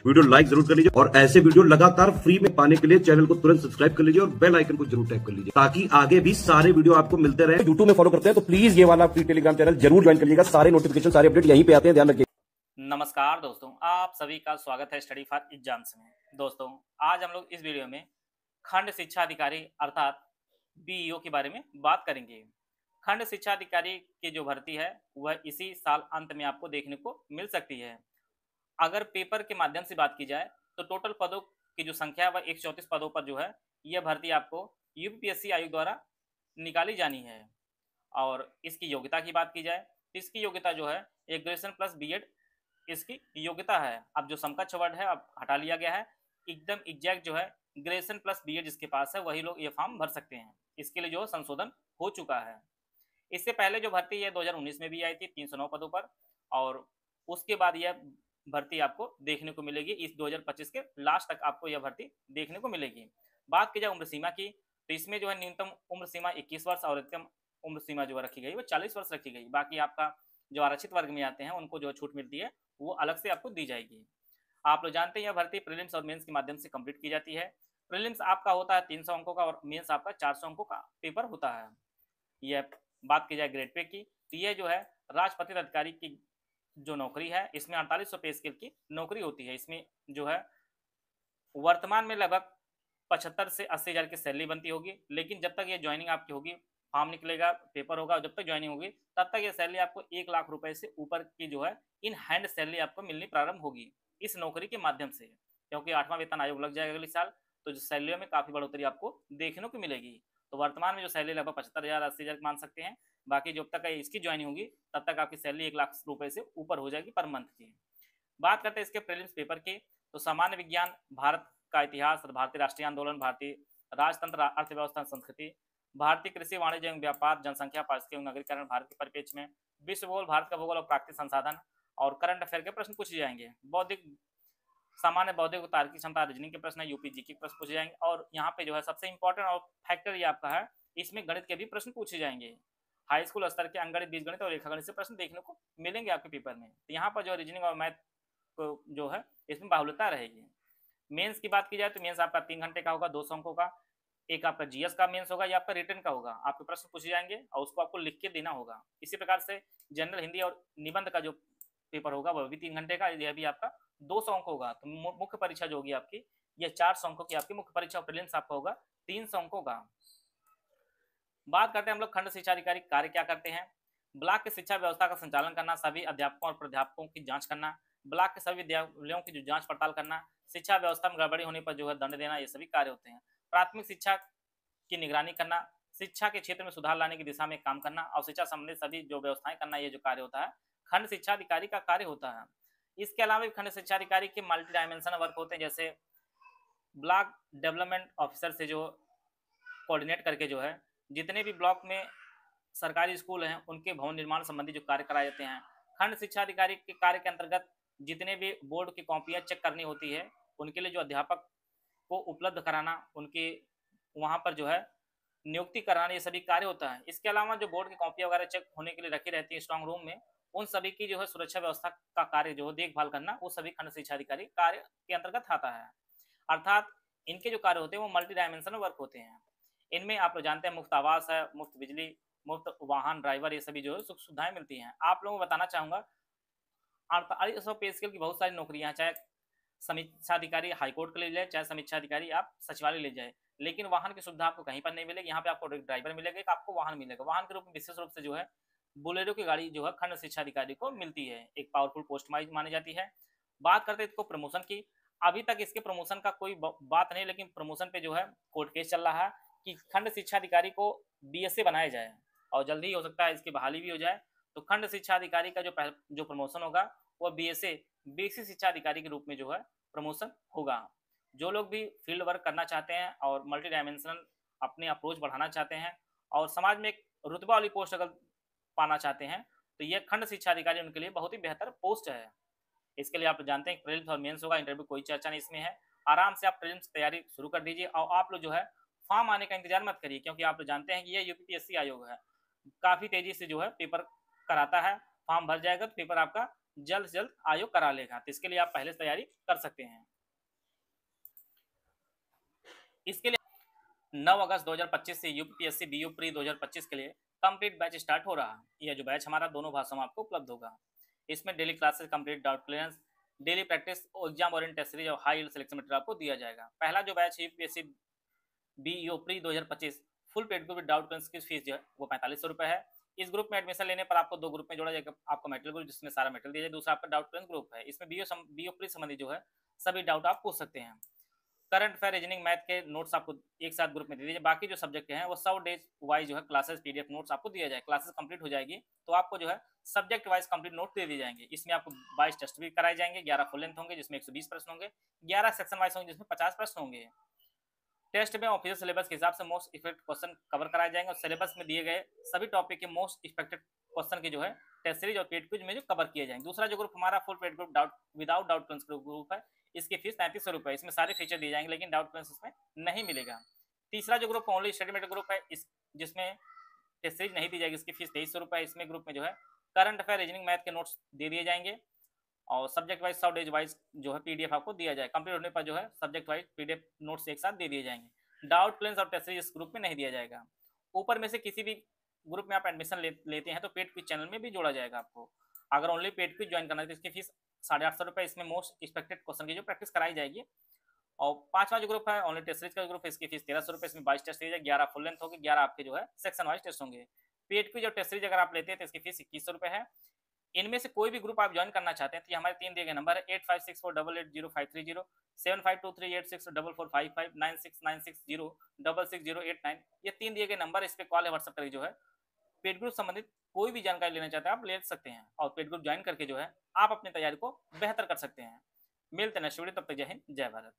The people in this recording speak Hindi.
वीडियो लाइक जरूर कर लीजिए और ऐसे वीडियो लगातार फ्री में पाने के लिए चैनल को तुरंत सब्सक्राइब कर लीजिए और बेल आइकन को जरूर टैप कर लीजिए ताकि आगे भी सारे वीडियो आपको मिलते रहे। यूट्यूब में फॉलो करते हैं तो प्लीज ये वाला फ्री टेलीग्राम चैनल जरूर ज्वाइन कर लीजिएगा। सारे नोटिफिकेशन सारे अपडेट यहीं पे आते हैं, ध्यान रखिए। नमस्कार दोस्तों, आप सभी का स्वागत है स्टडी फॉर एग्जाम्स में। दोस्तों, आज हम लोग इस वीडियो में खंड शिक्षा अधिकारी अर्थात बीईओ के बारे में बात करेंगे। खंड शिक्षा अधिकारी की जो भर्ती है वह इसी साल अंत में आपको देखने को मिल सकती है। अगर पेपर के माध्यम से बात की जाए तो टोटल पदों की जो संख्या है वह 134 पदों पर जो है यह भर्ती आपको यूपीएससी आयोग द्वारा निकाली जानी है। और इसकी योग्यता की बात की जाए तो इसकी योग्यता जो है एक ग्रेजुएशन प्लस बीएड इसकी योग्यता है। अब जो समकक्ष वर्ड है अब हटा लिया गया है, एकदम एग्जैक्ट जो है ग्रेजुएशन प्लस बीएड जिसके पास है वही लोग ये फॉर्म भर सकते हैं। इसके लिए जो संशोधन हो चुका है। इससे पहले जो भर्ती है 2019 में भी आई थी 309 पदों पर, और उसके बाद यह भर्ती आपको देखने को मिलेगी इस 2025 के लास्ट तक आपको यह भर्ती देखने को मिलेगी। बात की जाए उम्र सीमा की तो इसमें जो है न्यूनतम उम्र सीमा 21 वर्ष और अधिकतम उम्र सीमा जो रखी गई वो 40 वर्ष रखी गई। बाकी आपका जो आरक्षित वर्ग में आते हैं उनको जो छूट मिलती है वो अलग से आपको दी जाएगी। आप लोग जानते हैं यह भर्ती प्रीलिम्स और मेंस के माध्यम से कंप्लीट की जाती है। प्रीलिम्स आपका होता है 300 अंकों का और मेंस आपका 400 अंकों का पेपर होता है। यह बात की जाए ग्रेड पे की तो यह जो है राजपत्रित अधिकारी की जो नौकरी है इसमें 4800 पे स्केल की नौकरी होती है। इसमें जो है वर्तमान में लगभग 75 से 80 हज़ार की सैलरी बनती होगी, लेकिन जब तक ये ज्वाइनिंग आपकी होगी, फॉर्म निकलेगा, पेपर होगा, जब तक ज्वाइनिंग होगी तब तक ये सैलरी आपको 1 लाख रुपए से ऊपर की जो है इन हैंड सैलरी आपको मिलनी प्रारंभ होगी इस नौकरी के माध्यम से। क्योंकि 8वां वेतन आयोग लग जाएगा अगले साल, तो जो सैलरी में काफ़ी बढ़ोतरी आपको देखने को मिलेगी। तो वर्तमान में जो सैलरी लगभग 75,000 80,000 मान सकते हैं। बाकी जब तक इसकी ज्वाइनिंग होगी तब तक आपकी सैलरी 1 लाख रुपए से ऊपर हो जाएगी पर मंथ की। बात करते हैं इसके प्रीलिम्स पेपर की तो सामान्य विज्ञान, भारत का इतिहास, भारतीय राष्ट्रीय आंदोलन, भारतीय राजतंत्र, अर्थव्यवस्था, संस्कृति, भारतीय कृषि, वाणिज्य एवं व्यापार, जनसंख्या, पारिस्थितिकी एवं नगरीकरण भारत के परिप्रेक्ष्य में, विश्व भूगोल, भारत का भूगोल और प्राकृतिक संसाधन और करंट अफेयर के प्रश्न पूछे जाएंगे। बौद्धिक, सामान्य बौद्धिक तार्किक क्षमता, रीजनिंग के प्रश्न, यूपीजी के प्रश्न पूछे जाएंगे। और यहाँ पे जो है सबसे इंपॉर्टेंट और फैक्टर ये आपका है, इसमें गणित के भी प्रश्न पूछे जाएंगे। हाई स्कूल स्तर के अंकगणित, बीजगणित और रेखागणित से प्रश्न देखने को मिलेंगे आपके पेपर में। तो यहाँ पर जो रीजनिंग और मैथ को जो है इसमें बाहुल्यता रहेगी। मेंस की बात की जाए तो मेंस आपका 3 घंटे का होगा, 200 अंकों का। एक आपका जीएस का मेंस होगा या आपका रिटर्न का होगा। आपके प्रश्न पूछे जाएंगे और उसको आपको लिख के देना होगा। इसी प्रकार से जनरल हिंदी और निबंध का जो पेपर होगा वह भी 3 घंटे का, यह भी आपका 200 अंक होगा। तो मुख्य परीक्षा जो होगी आपकी यह 400 अंकों की आपकी मुख्य परीक्षा, प्रीलिम्स आपका होगा 300 अंकों का। बात करते हैं हम लोग खंड शिक्षा अधिकारी कार्य क्या करते हैं। ब्लॉक की शिक्षा व्यवस्था का संचालन करना, सभी अध्यापकों और प्राध्यापकों की जांच करना, ब्लॉक के सभी विद्यालयों की जो जांच पड़ताल करना, शिक्षा व्यवस्था में गड़बड़ी होने पर जो है दंड देना, ये सभी कार्य होते हैं। प्राथमिक शिक्षा की निगरानी करना, शिक्षा के क्षेत्र में सुधार लाने की दिशा में काम करना और शिक्षा संबंधित सभी जो व्यवस्थाएं करना, ये जो कार्य होता है खंड शिक्षा अधिकारी का कार्य होता है। इसके अलावा भी खंड शिक्षा अधिकारी के मल्टी डायमेंशनल वर्क होते हैं, जैसे ब्लॉक डेवलपमेंट ऑफिसर से जो कोऑर्डिनेट करके जो है जितने भी ब्लॉक में सरकारी स्कूल हैं उनके भवन निर्माण संबंधी जो कार्य कराए जाते हैं। खंड शिक्षा अधिकारी के कार्य के अंतर्गत जितने भी बोर्ड की कॉपियाँ चेक करनी होती है उनके लिए जो अध्यापक को उपलब्ध कराना, उनके वहाँ पर जो है नियुक्ति कराना, ये सभी कार्य होता है। इसके अलावा जो बोर्ड की कॉपियाँ वगैरह चेक होने के लिए रखी रहती है स्ट्रांग रूम में, उन सभी की जो है सुरक्षा व्यवस्था का कार्य जो है देखभाल करना, वो सभी खंड शिक्षा अधिकारी कार्य के अंतर्गत आता है। अर्थात इनके जो कार्य होते हैं वो मल्टी डायमेंशनल वर्क होते हैं। इनमें आप लोग जानते हैं मुफ्त आवास है, मुफ्त बिजली, मुफ्त वाहन, ड्राइवर, ये सभी जो है सुख सुविधाएं मिलती हैं। आप लोगों को बताना चाहूँगा 4800 पे स्केल की बहुत सारी नौकरियां हैं, चाहे समीक्षा अधिकारी हाईकोर्ट के ले जाए, चाहे समीक्षा अधिकारी आप सचिवालय ले जाए, लेकिन वाहन की सुविधा आपको कहीं पर नहीं मिलेगी। यहाँ पे आपको ड्राइवर मिलेगा, एक आपको वाहन मिलेगा। वाहन के रूप में विशेष रूप से जो है बोलेरो की गाड़ी जो है खंड शिक्षा अधिकारी को मिलती है, एक पावरफुल पोस्ट मानी जाती है। बात करते हैं इसको प्रमोशन की। अभी तक इसके प्रमोशन का कोई बात नहीं, लेकिन प्रमोशन पे जो है कोर्ट केस चल रहा है कि खंड शिक्षा अधिकारी को बीएसए बनाया जाए और जल्दी ही हो सकता है इसकी बहाली भी हो जाए। तो खंड शिक्षा अधिकारी का जो प्रमोशन होगा वह बीएसए बेसिक शिक्षा अधिकारी के रूप में जो है प्रमोशन होगा। जो लोग भी फील्ड वर्क करना चाहते हैं और मल्टी डायमेंशनल अपने अप्रोच बढ़ाना चाहते हैं और समाज में एक रुतबा वाली पोस्ट अगर पाना चाहते हैं तो ये खंड शिक्षा अधिकारी उनके लिए बहुत ही बेहतर पोस्ट है। इसके लिए आप जानते हैं प्रीलिम्स और मेंस होगा, इंटरव्यू कोई चर्चा नहीं इसमें है। आराम से आप प्रीलिम्स की तैयारी शुरू कर दीजिए और आप लोग जो है फॉर्म आने का इंतजार मत करिए, क्योंकि आप लोग जानते हैं कि ये यूपीएससी आयोग है, काफ़ी तेजी से जो है पेपर कराता है। फॉर्म भर जाएगा तो पेपर आपका जल्द से जल्द आयोग करा लेगा। तो इसके लिए आप पहले से तैयारी कर सकते हैं। इसके लिए 9 अगस्त 2025 से यूपीएससी बीयू प्री 2025 के लिए कंप्लीट बैच स्टार्ट हो रहा है। यह जो बैच हमारा दोनों भाषाओं में आपको उपलब्ध होगा। इसमें daily classes, complete doubt clearance, daily practice, exam oriented test series और हाई सिलेक्शन मटेरियल आपको दिया जाएगा। पहला जो बैच है UPSC BEO pre 2025 full paid group with doubt clearance की फीस जो है वो 4500 रुपये है। इस ग्रुप में एडमिशन लेने पर आपको 2 ग्रुप में जोड़ा जाएगा। आपको मेटल ग्रुप जिसमें सारा मेटल दिया जाए, दूसरा आपका डाउट क्लियरेंस ग्रुप है। इसमें बीओ प्री संबंधी जो है सभी डाउट आप पूछ सकते हैं। करंट अफेयर, रीजनिंग, मैथ के नोट्स आपको एक साथ ग्रुप में दे दीजिए। बाकी जो सब्जेक्ट हैं वो 100 डेज वाइज जो है क्लासेस पीडीएफ नोट्स आपको दिया जाए। क्लासेस कंप्लीट हो जाएगी तो आपको जो है सब्जेक्ट वाइज कंप्लीट नोट दे दिए जाएंगे। इसमें आपको 22 टेस्ट भी कराए जाएंगे, 11 फुल लेंथ होंगे जिसमें 120 प्रश्न होंगे, 11 सेक्शन वाइज होंगे जिसमें 50 प्रश्न होंगे। टेस्ट में ऑफिशियल सिलेबस के हिसाब से मोस्ट इफेक्टेड क्वेश्चन कवर कराए जाएंगे और सिलेबस में दिए गए सभी टॉपिक के मोस्ट इफेक्टेड क्वेश्चन के जो है टेस्ट सीरीज और पेड क्विज में जो कवर किए जाएंगे। दूसरा जो ग्रुप हमारा full paid group doubt without doubt clearance group है, इसकी फीस 3300 रुपये। इसमें सारे फीचर दिए जाएंगे लेकिन डाउट क्लियरेंस इसमें नहीं मिलेगा। तीसरा जो group only study material group है, इस जिसमें टेस्ट सीरीज नहीं दी जाएगी, इसकी फीस 2300 रुपये। इसमें ग्रुप में जो है करंट अफेयर, रीजनिंग, मैथ के नोट्स दे दिए जाएंगे और सब्जेक्ट वाइज 100 डेज वाइज जो है पीडीएफ आपको दिया जाए। कंप्लीट होने पर जो है सब्जेक्ट वाइज पीडीएफ नोट्स एक साथ दे दिए जाएंगे। डाउट क्लियरेंस और टेस्ट सीरीज इस ग्रुप में नहीं दिया जाएगा। ऊपर में से किसी भी ग्रुप में आप एडमिशन लेते हैं तो पेड क्विज चैनल में भी जोड़ा जाएगा आपको। अगर ओनली पेड क्विज ज्वाइन करना है तो इसकी फीस 850 रुपये। इसमें मोस्ट एक्सपेक्टेड क्वेश्चन की जो प्रैक्टिस कराई जाएगी। और पांचवा जो ग्रुप है ओनली टेस्ट सीरीज का ग्रुप है, इसकी फीस 1300 रुपये। इसमें 22 टेस्ट सीरीज है, 11 फुल लेंथ होगी, 11 आपके जो है सेक्शन वाइज टेस्ट होंगे। पेड क्विज और टेस्ट सीरीज अगर आप लेते हैं तो इसकी फीस 2100 रुपये है। इनमें से कोई भी ग्रुप आप ज्वाइन करना चाहते हैं तो ये हमारे 3 दिए गए नंबर है 8564880530, 7523864455, 9696066089। ये 3 दिए गए नंबर, इस पे कॉल या व्हाट्सएप करके जो है पेड ग्रुप संबंधित कोई भी जानकारी लेना चाहते हैं आप ले सकते हैं और पेड ग्रुप ज्वाइन करके जो है आप अपनी तैयारी को बेहतर कर सकते हैं। मिलते हैं नेक्स्ट वीडियो, तब तक जय हिंद, जय भारत।